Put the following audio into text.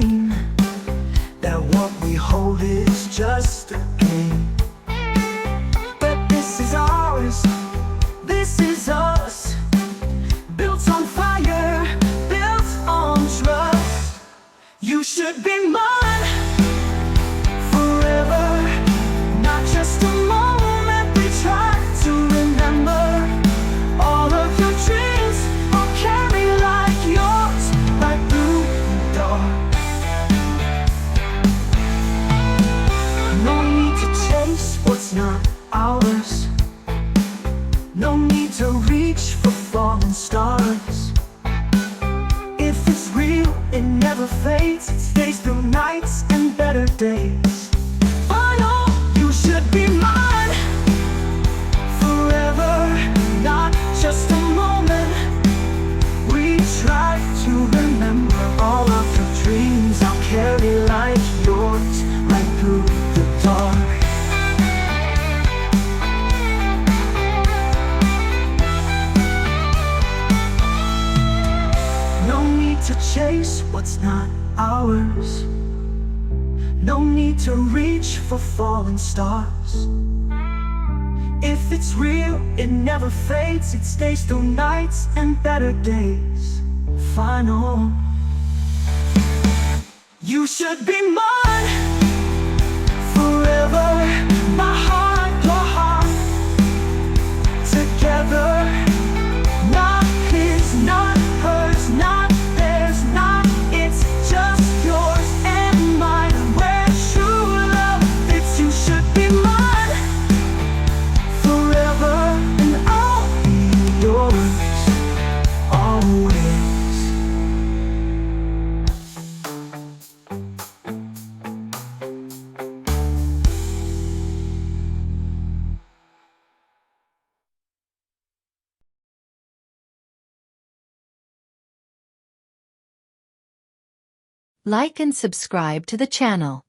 mean that what we hold is just a game. But this is ours, this is us, built on fire, built on trust. You should be mine forever, not just a moment. We try to remember all of your dreams. I'll carry like yours, right through the dark. No need to chase what's not ours. No need to reach for falling stars. If it's real, it never fades. It stays through nights and better days. I know you should be mine forever, not just a moment. We try to remember all of your dreams. I'll carry like yours, right through the dark. No need to chase what's not ours. No need to reach for falling stars. If it's real, it never fades. It stays through nights and better days. Final. You should be mine forever. My heart, your heart, together. Not his, not hers, not theirs, not it's just yours and mine. Where true love fits, you should be mine forever, and I'll be yours always. Like and subscribe to the channel.